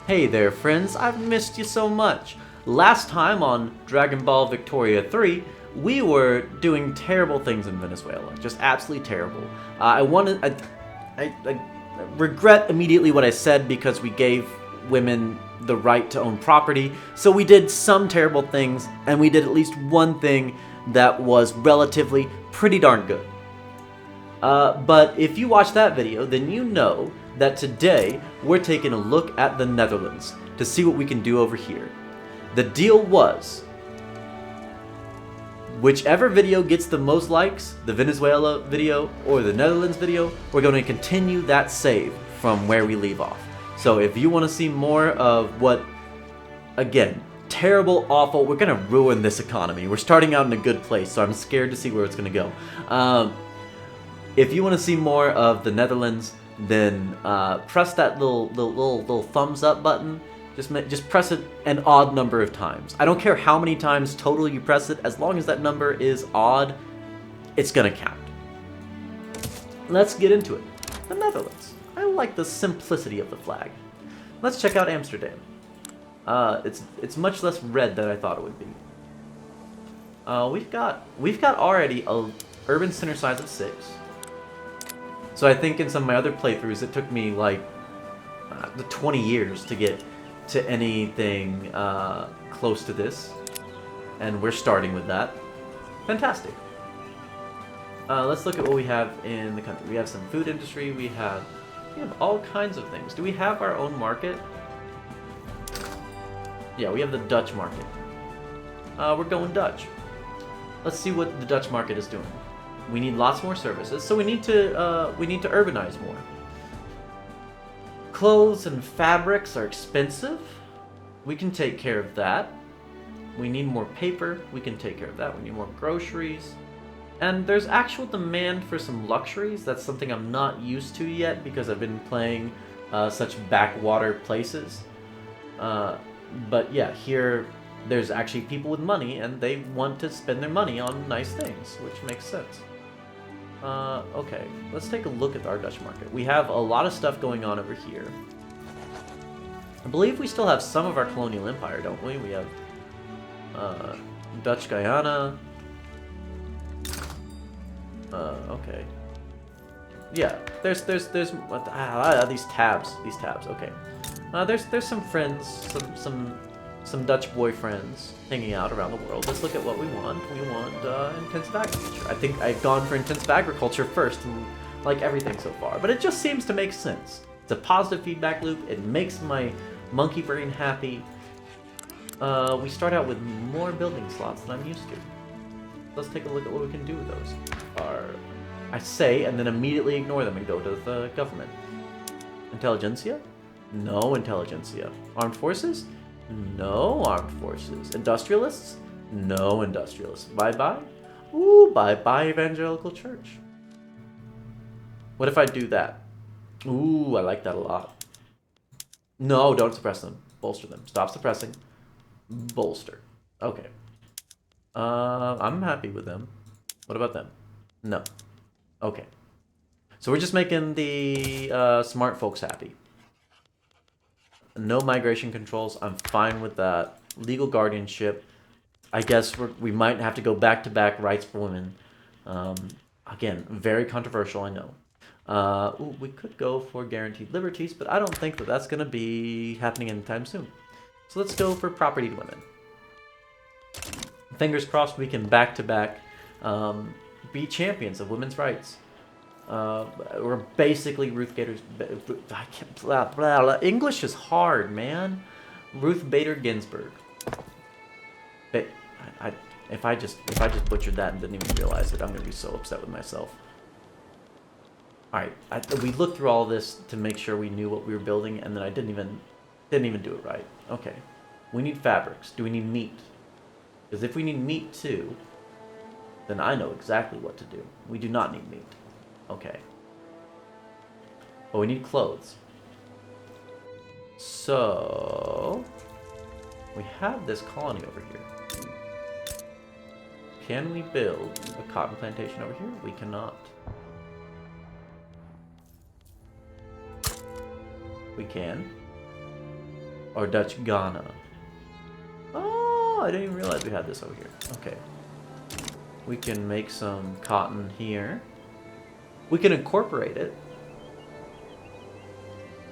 Hey there friends, I've missed you so much. Last time on Dragon Ball Victoria 3, we were doing terrible things in Venezuela. Just absolutely terrible. I regret immediately what I said because we gave women the right to own property. So we did some terrible things, and we did at least one thing that was relatively pretty darn good. But if you watch that video, then you know that today we're taking a look at the Netherlands to see what we can do over here. The deal was, whichever video gets the most likes, the Venezuela video or the Netherlands video, we're going to continue that save from where we leave off. So if you want to see more of what, again, terrible, awful, we're going to ruin this economy. We're starting out in a good place, so I'm scared to see where it's going to go. If you want to see more of the Netherlands, then press that little thumbs up button. Just press it an odd number of times. I don't care how many times total you press it, as long as that number is odd, it's gonna count. Let's get into it. The Netherlands. I like the simplicity of the flag. Let's check out Amsterdam. It's much less red than I thought it would be. We've got already a urban center size of 6. So I think in some of my other playthroughs, it took me like 20 years to get to anything close to this. And we're starting with that. Fantastic. Let's look at what we have in the country. We have some food industry. We have all kinds of things. Do we have our own market? Yeah, we have the Dutch market. We're going Dutch. Let's see what the Dutch market is doing. We need lots more services, so we need to urbanize more. Clothes and fabrics are expensive. We can take care of that. We need more paper. We can take care of that. We need more groceries. And there's actual demand for some luxuries. That's something I'm not used to yet because I've been playing such backwater places. But yeah, here there's actually people with money and they want to spend their money on nice things, which makes sense. Okay, let's take a look at our Dutch market. We have a lot of stuff going on over here. I believe we still have some of our colonial empire, don't we? We have Dutch Guyana. Okay. Yeah, there's these tabs. Okay. There's some friends, some Dutch boyfriends hanging out around the world. Let's look at what we want. We want intensive agriculture. I think I've gone for intensive agriculture first, and like everything so far. But it just seems to make sense. It's a positive feedback loop. It makes my monkey brain happy. We start out with more building slots than I'm used to. Let's take a look at what we can do with those. I say, and then immediately ignore them and go to the government. Intelligentsia? No intelligentsia. Armed forces? No armed forces. Industrialists? No industrialists. Bye-bye? Ooh, bye-bye evangelical church. What if I do that? Ooh, I like that a lot. No, don't suppress them. Bolster them. Stop suppressing. Bolster. Okay. I'm happy with them. What about them? No. Okay. So we're just making the smart folks happy. No migration controls. I'm fine with that. Legal guardianship. I guess we might have to go back-to-back rights for women. Again, very controversial, I know. Ooh, we could go for guaranteed liberties, but I don't think that that's going to be happening anytime soon. So let's go for property to women. Fingers crossed we can back-to-back be champions of women's rights. We're basically Ruth Bader's. I can't. Blah, blah, blah. English is hard, man. Ruth Bader Ginsburg. But if I just butchered that and didn't even realize it, I'm gonna be so upset with myself. All right, we looked through all this to make sure we knew what we were building, and then I didn't even do it right. Okay, we need fabrics. Do we need meat? Because if we need meat too, then I know exactly what to do. We do not need meat. Okay. But we need clothes. So we have this colony over here. Can we build a cotton plantation over here? We cannot. We can. Or Dutch Ghana. Oh, I didn't even realize we had this over here. Okay. We can make some cotton here. We can incorporate it.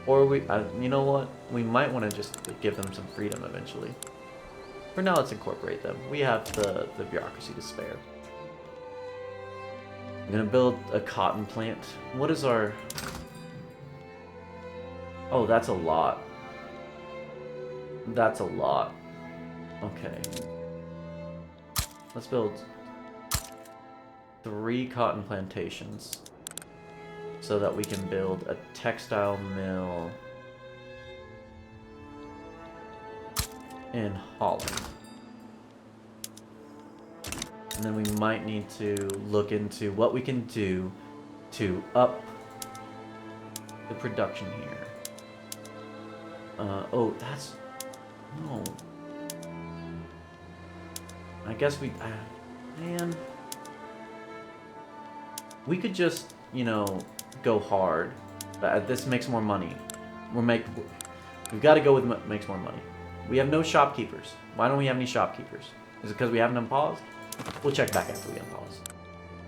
Or you know what? We might want to just give them some freedom eventually. For now, let's incorporate them. We have the bureaucracy to spare. I'm gonna build a cotton plant. What is our... Oh, that's a lot. That's a lot. Okay. Let's build 3 cotton plantations so that we can build a textile mill in Holland. And then we might need to look into what we can do to up the production here. Oh, that's... No. I guess we... man. We could just, you know, go hard. But this makes more money. We've got to go with makes more money. We have no shopkeepers. Why don't we have any shopkeepers? Is it because we haven't unpaused? We'll check back after we unpause.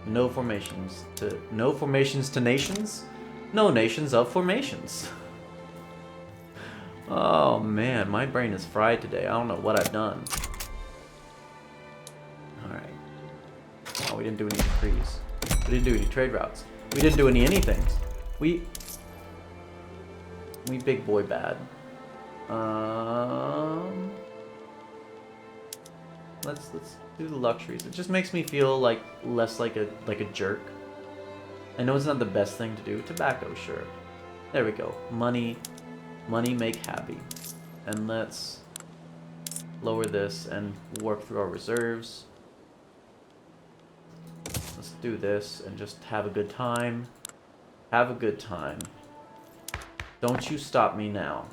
No formations to nations? No nations of formations. Oh man, my brain is fried today. I don't know what I've done. Alright. Oh, we didn't do any decrees. We didn't do any trade routes. We didn't do anything. We big boy bad. Let's do the luxuries. It just makes me feel like less like a jerk. I know it's not the best thing to do. Tobacco, sure. There we go. Money make happy. And let's lower this and work through our reserves. Let's do this and just have a good time. Have a good time. Don't you stop me now.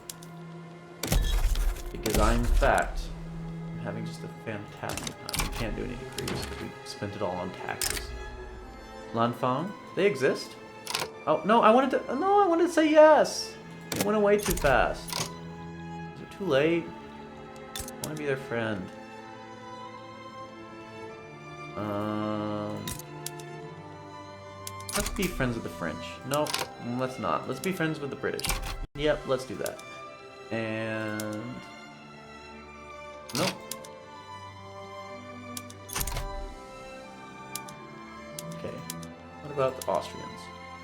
Because I'm, in fact, having just a fantastic time. We can't do any decrees because we spent it all on taxes. Lanfang? They exist? Oh, no, I wanted to say yes! It went away too fast. Is it too late? I want to be their friend. Let's be friends with the French. Nope, let's not. Let's be friends with the British. Yep, let's do that. And... nope. Okay. What about the Austrians?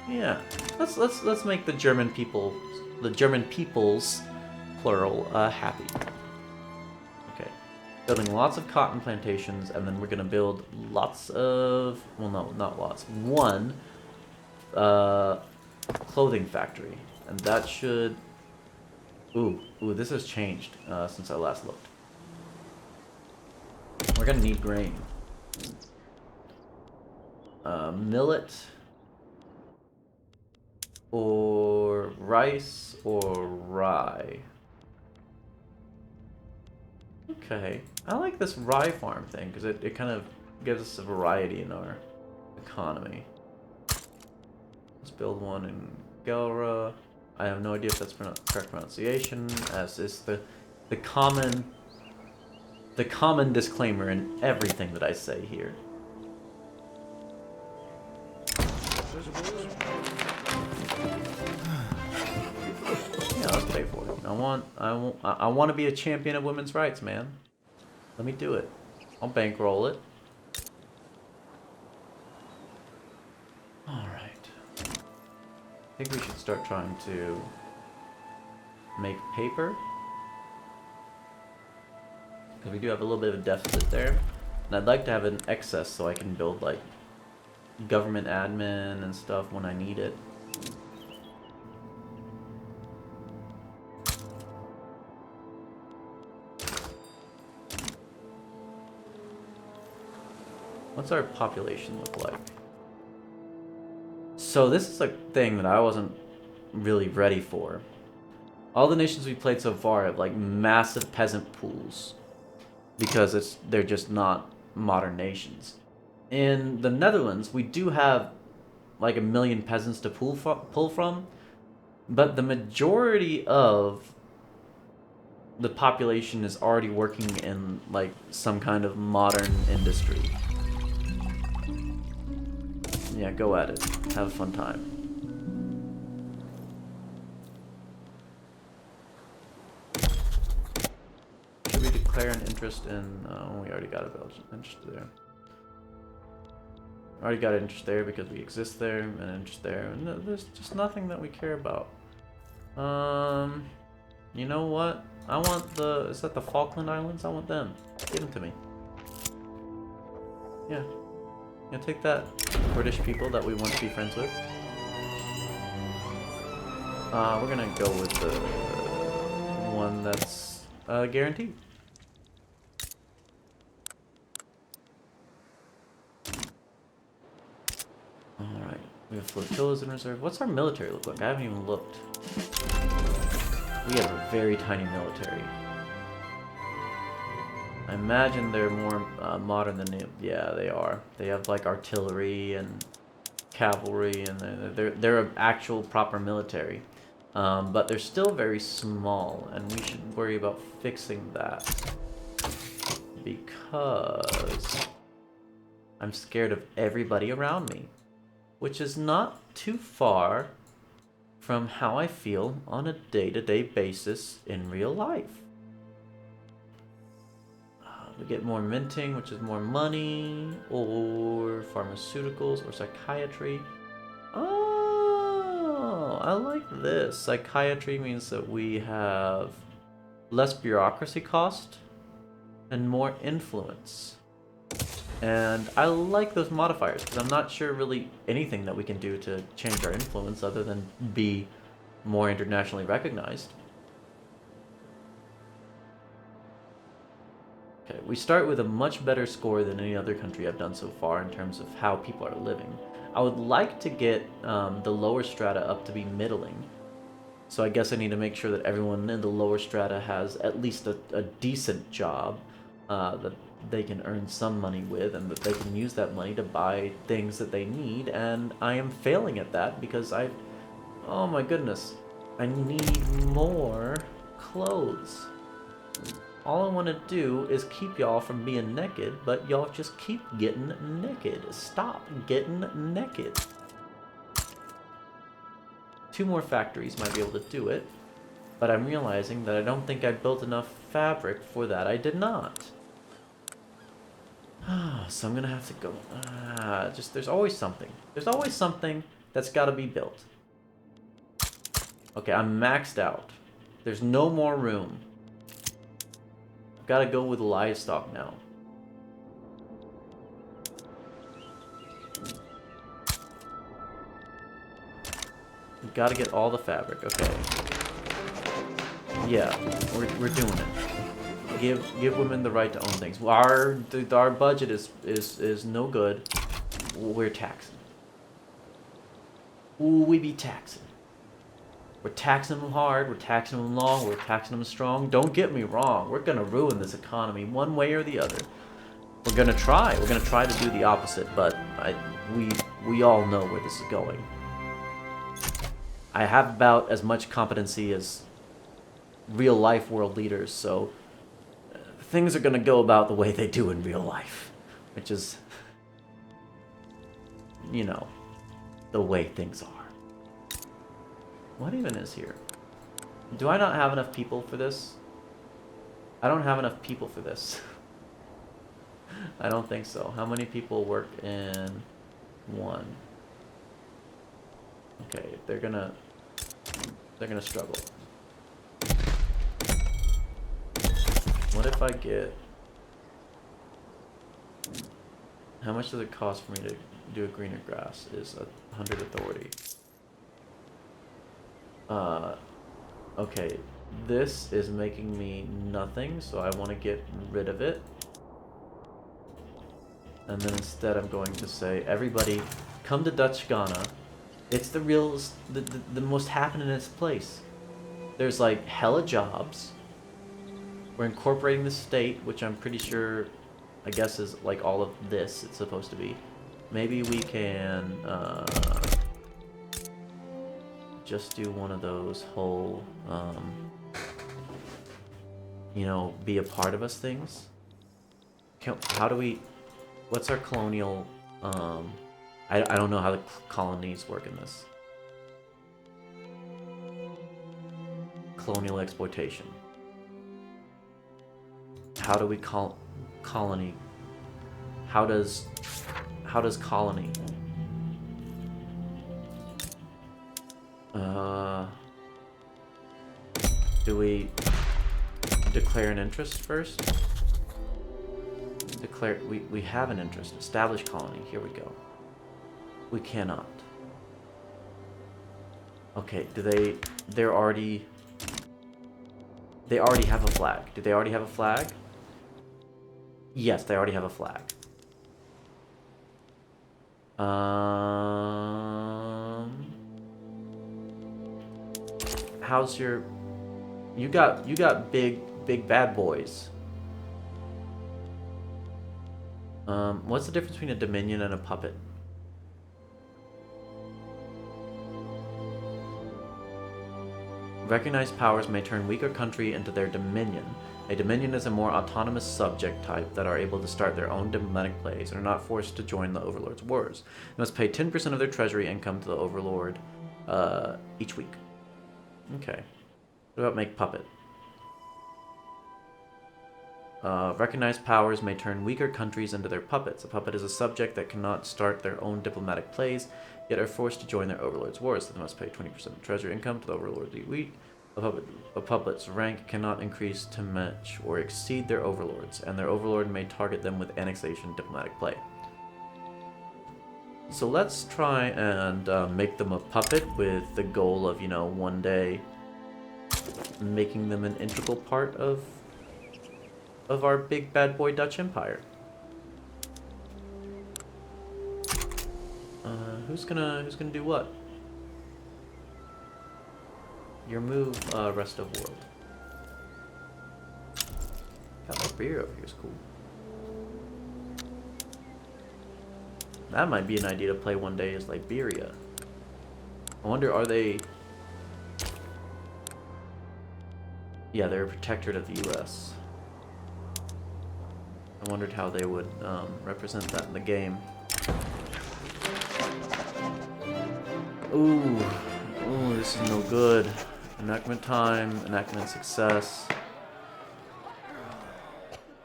Yeah. Let's make the German peoples, plural, happy. Okay. Building lots of cotton plantations, and then we're gonna build lots of, well, no, not lots. One clothing factory, and that should. Ooh, this has changed since I last looked. We're gonna need grain. Millet, or rice, or rye. Okay, I like this rye farm thing because it kind of gives us a variety in our economy. Let's build one in Gelra. I have no idea if that's correct pronunciation, as is the common disclaimer in everything that I say here. Yeah, let's pay for it. I want to be a champion of women's rights, man. Let me do it. I'll bankroll it. All right. I think we should start trying to make paper. Because we do have a little bit of a deficit there. And I'd like to have an excess so I can build like government admin and stuff when I need it. What's our population look like? So this is a thing that I wasn't really ready for. All the nations we played so far have like massive peasant pools because they're just not modern nations. In the Netherlands, we do have like 1 million peasants to pull from, but the majority of the population is already working in like some kind of modern industry. Yeah, go at it. Have a fun time. Should we declare an interest in... we already got a Belgian interest there. Already got an interest there because we exist there, and an interest there. And there's just nothing that we care about. You know what? I want the... Is that the Falkland Islands? I want them. Give them to me. Yeah. Yeah, take that, British people that we want to be friends with. We're gonna go with the one that's guaranteed. Alright, we have flotillas in reserve. What's our military look like? I haven't even looked. We have a very tiny military. I imagine they're more modern than the... Yeah, they are. They have like artillery and cavalry, and they're an actual proper military. But they're still very small, and we should worry about fixing that. Because I'm scared of everybody around me. Which is not too far from how I feel on a day-to-day basis in real life. We get more minting, which is more money, or pharmaceuticals, or psychiatry. Oh, I like this. Psychiatry means that we have less bureaucracy cost and more influence. And I like those modifiers, because I'm not sure really anything that we can do to change our influence other than be more internationally recognized. Okay, we start with a much better score than any other country I've done so far in terms of how people are living. I would like to get the lower strata up to be middling. So I guess I need to make sure that everyone in the lower strata has at least a decent job that they can earn some money with, and that they can use that money to buy things that they need. And I am failing at that because oh my goodness, I need more clothes. All I want to do is keep y'all from being naked, but y'all just keep getting naked. Stop getting naked. 2 more factories might be able to do it, but I'm realizing that I don't think I built enough fabric for that. I did not. So I'm gonna have to go. There's always something. There's always something that's got to be built. Okay, I'm maxed out. There's no more room. I've got to go with livestock now. We've got to get all the fabric. Okay. Yeah, we're doing it. Give women the right to own things. Our budget is no good. We're taxing. Ooh, we be taxing. We're taxing them hard. We're taxing them long. We're taxing them strong. Don't get me wrong. We're gonna ruin this economy one way or the other. We're gonna try. We're gonna try to do the opposite. But we all know where this is going. I have about as much competency as real life world leaders, so things are going to go about the way they do in real life, which is, you know, the way things are. What even is here? Do I not have enough people for this? I don't have enough people for this. I don't think so. How many people work in one? Okay, they're gonna struggle. What if I get... How much does it cost for me to do a greener grass? Is 100 authority. Okay, this is making me nothing, so I want to get rid of it. And then instead I'm going to say, everybody, come to Dutch Ghana. It's the most happeningest place. There's like hella jobs. We're incorporating the state, which I'm pretty sure, I guess is like all of this it's supposed to be. Maybe we can just do one of those whole you know, be a part of us things. How do we... What's our colonial... I don't know how the colonies work in this. Colonial exploitation. How do we colony? How does colony? Do we declare an interest first? Declare we have an interest. Establish colony. Here we go. We cannot. Okay, they already have a flag. Do they already have a flag? Yes, they already have a flag. How's your... You got big bad boys. What's the difference between a dominion and a puppet? Recognized powers may turn weaker country into their dominion. A dominion is a more autonomous subject type that are able to start their own diplomatic plays and are not forced to join the overlord's wars. They must pay 10% of their treasury income to the overlord each week. Okay. What about make puppet? Recognized powers may turn weaker countries into their puppets. A puppet is a subject that cannot start their own diplomatic plays, yet are forced to join their overlord's wars. They must pay 20% of treasury income to the overlord each week. A puppet's rank cannot increase to match or exceed their overlords, and their overlord may target them with annexation diplomatic play. So let's try and make them a puppet with the goal of, you know, one day making them an integral part of our big bad boy Dutch Empire. Who's gonna do what? Your move, rest of world. Got my beer over here is cool. That might be an idea to play one day, is Liberia. I wonder, are they... Yeah, they're a protectorate of the US. I wondered how they would represent that in the game. Ooh, this is no good. Enactment time, enactment success.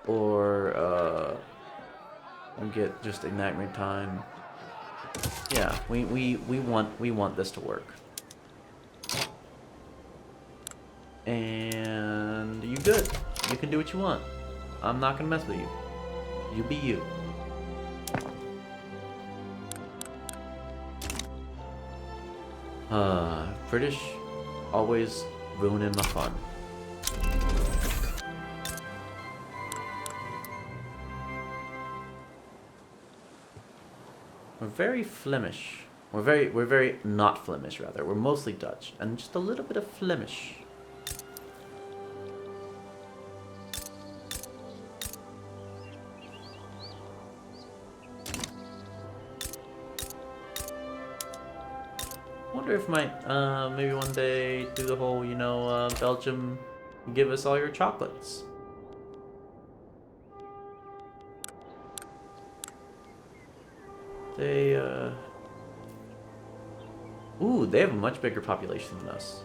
Or, we get just enactment time. Yeah, we want this to work. And you good. You can do what you want. I'm not gonna mess with you. You be you. British always ruining my fun. We're very Flemish. We're very not Flemish, rather. We're mostly Dutch and just a little bit of Flemish. I wonder if might maybe one day do the whole, you know, Belgium, give us all your chocolates. They ooh, they have a much bigger population than us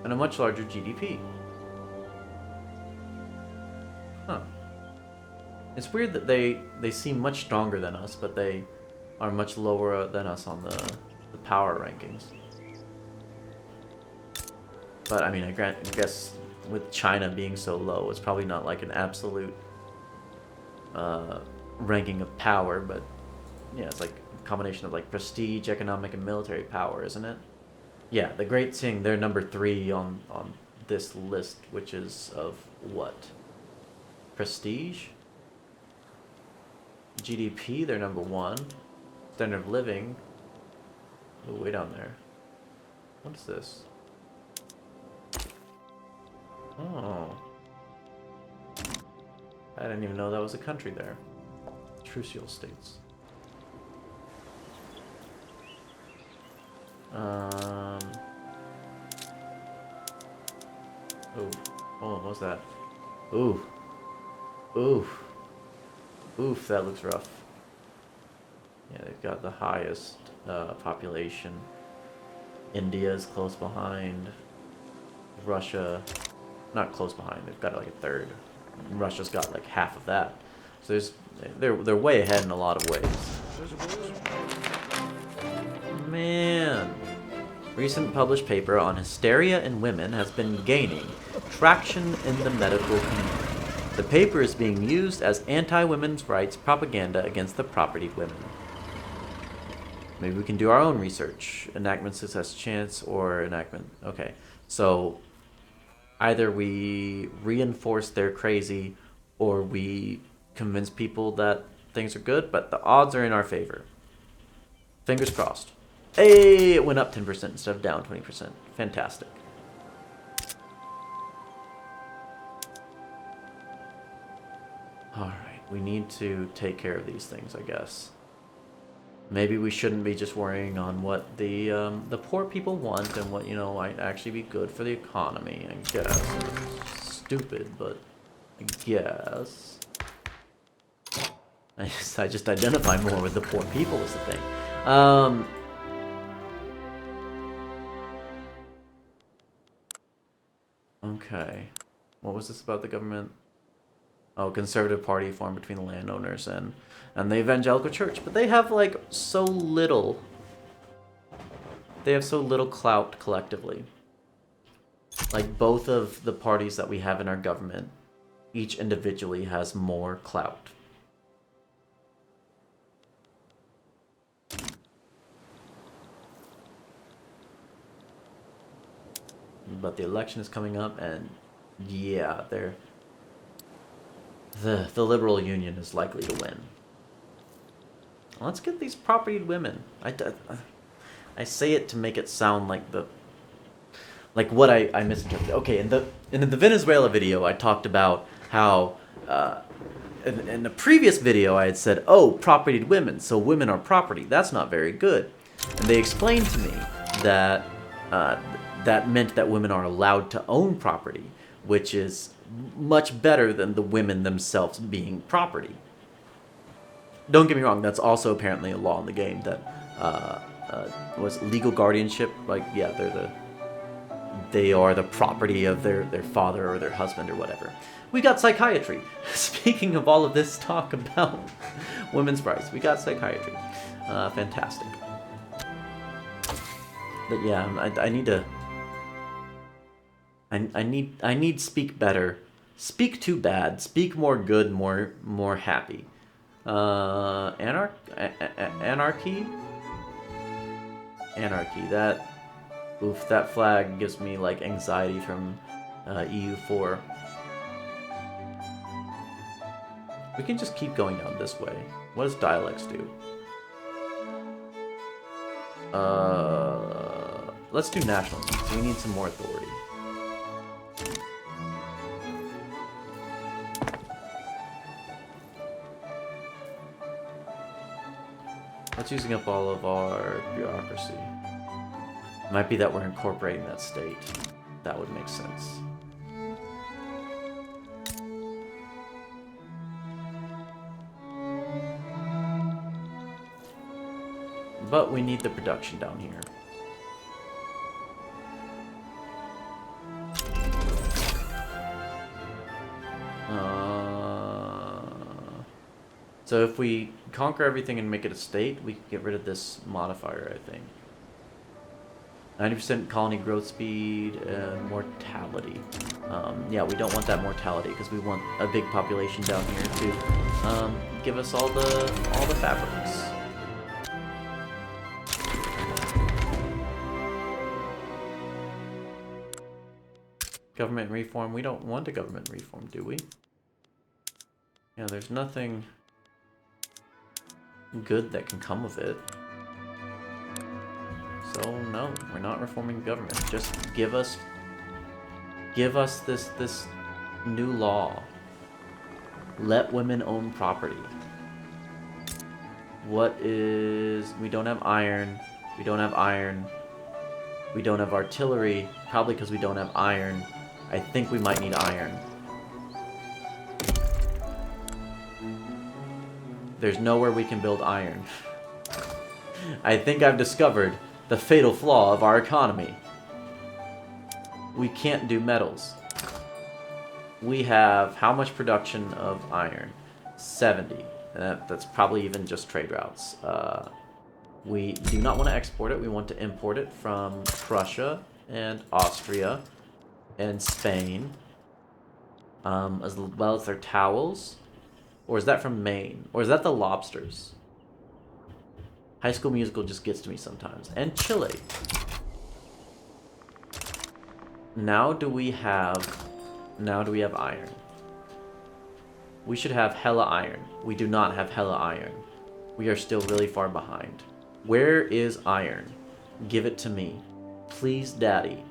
and a much larger GDP. Huh. It's weird that they seem much stronger than us, but they are much lower than us on the power rankings. But I mean, I guess with China being so low, it's probably not like an absolute ranking of power, but yeah, it's like a combination of like prestige, economic, and military power, isn't it? Yeah, the Great Qing, they're number 3 on this list, which is of what? Prestige? GDP, they're number 1. Standard of living. Oh, way down there. What's this? Oh. I didn't even know that was a country there. Trucial states. Oh, what was that? Ooh. Oof. Oof, that looks rough. Yeah, they've got the highest population. India is close behind. Russia, not close behind. They've got like a third. Russia's got like half of that. So they're way ahead in a lot of ways. Man, recent published paper on hysteria in women has been gaining traction in the medical community. The paper is being used as anti-women's rights propaganda against the propertied women. Maybe we can do our own research. Enactment success chance or enactment. Okay, so either we reinforce they're crazy or we convince people that things are good, but the odds are in our favor. Fingers crossed. Hey, it went up 10% instead of down 20%. Fantastic. Alright, we need to take care of these things, I guess. Maybe we shouldn't be just worrying on what the poor people want and what, might actually be good for the economy, I guess. It's stupid, but I guess. I just identify more with the poor people is the thing. Okay. What was this about the government? Oh, conservative party formed between the landowners and the evangelical church. But they have, like, so little. They have so little clout collectively. Like, both of the parties that we have in our government, each individually has more clout. But the election is coming up, and yeah, the Liberal Union is likely to win. Let's get these propertied women. I say it to make it sound like what I misinterpreted. Okay, in the Venezuela video, I talked about how in the previous video I had said, oh, propertied women, so women are property. That's not very good. And they explained to me that that meant that women are allowed to own property, which is much better than the women themselves being property. Don't get me wrong, that's also apparently a law in the game that was legal guardianship. Like, yeah, they are the property of their father or their husband or whatever. We got psychiatry. Speaking of all of this talk about women's rights, we got psychiatry. Fantastic. But yeah, I need to. I need speak better. Speak too bad. Speak more good. More happy. Anarchy. That flag gives me like anxiety from EU4. We can just keep going down this way. What does dialects do? Let's do nationalism. So we need some more authority. That's using up all of our bureaucracy. Might be that we're incorporating that state. That would make sense. But we need the production down here. So if we conquer everything and make it a state, we can get rid of this modifier, I think. 90% colony growth speed and mortality. Yeah, we don't want that mortality because we want a big population down here to give us all the fabrics. Government reform. We don't want a government reform, do we? Yeah, there's nothing good that can come of it. So no, we're not reforming government. Just give us this new law. Let women own property. We don't have iron. We don't have iron. We don't have artillery, probably because we don't have iron. I think we might need iron. There's nowhere we can build iron. I think I've discovered the fatal flaw of our economy. We can't do metals. We have how much production of iron? 70. That's probably even just trade routes. We do not want to export it. We want to import it from Prussia and Austria and Spain, as well as their towels. Or is that from Maine? Or is that the lobsters? High School Musical just gets to me sometimes. And Chile. Now do we have iron? We should have hella iron. We do not have hella iron. We are still really far behind. Where is iron? Give it to me. Please, Daddy.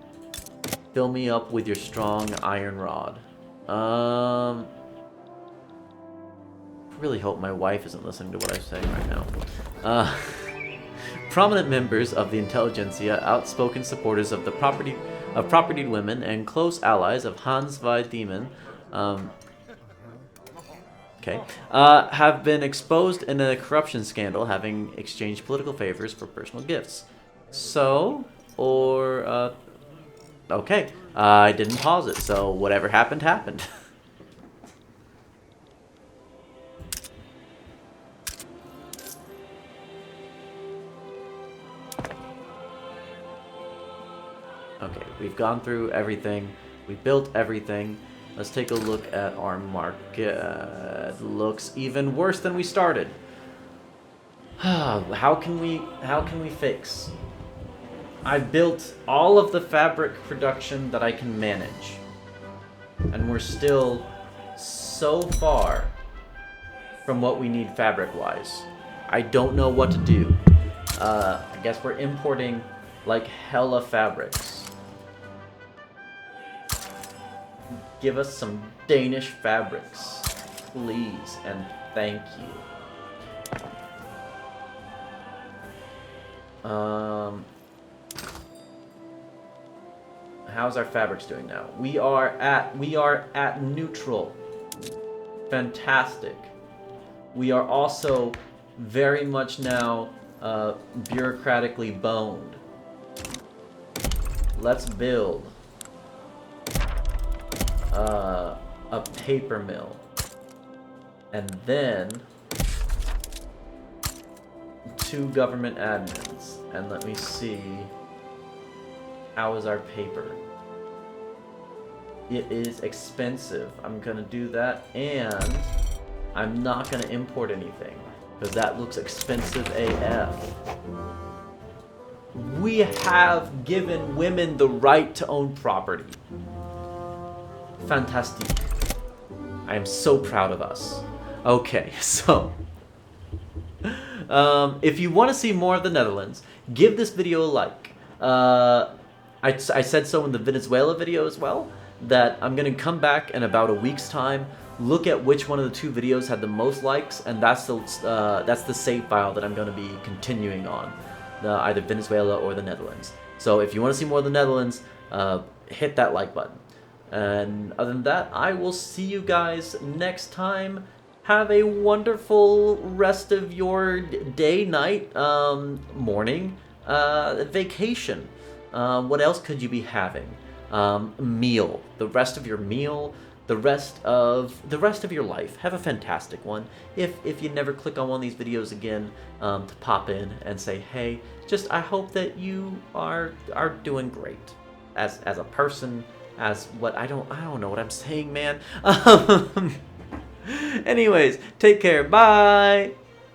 Fill me up with your strong iron rod. Really hope my wife isn't listening to what I'm saying right now. Prominent members of the intelligentsia, outspoken supporters of propertied women, and close allies of Hans Weidmann, have been exposed in a corruption scandal, having exchanged political favors for personal gifts. Okay, I didn't pause it, so whatever happened, happened. Okay, we've gone through everything. We built everything. Let's take a look at our market. Looks even worse than we started. How can we fix? I built all of the fabric production that I can manage. And we're still so far from what we need fabric-wise. I don't know what to do. I guess we're importing like hella fabrics. Give us some Danish fabrics, please, and thank you. How's our fabrics doing now? We are at neutral. Fantastic. We are also very much now bureaucratically boned. Let's build a paper mill, and then 2 government admins. And let me see, how is our paper? It is expensive. I'm gonna do that, and I'm not gonna import anything because that looks expensive AF. We have given women the right to own property. Fantastic. I am so proud of us. Okay, so if you want to see more of the Netherlands, give this video a like. I said so in the Venezuela video as well, that I'm going to come back in about a week's time, look at which one of the 2 videos had the most likes, and that's the save file that I'm going to be continuing on, either Venezuela or the Netherlands. So if you want to see more of the Netherlands, hit that like button. And other than that, I will see you guys next time. Have a wonderful rest of your day, night, morning, vacation. What else could you be having? Meal. The rest of your meal. The rest of your life. Have a fantastic one. If you never click on one of these videos again, to pop in and say, hey, just I hope that you are doing great as a person. As what I don't know what I'm saying, man. Anyways, take care. Bye.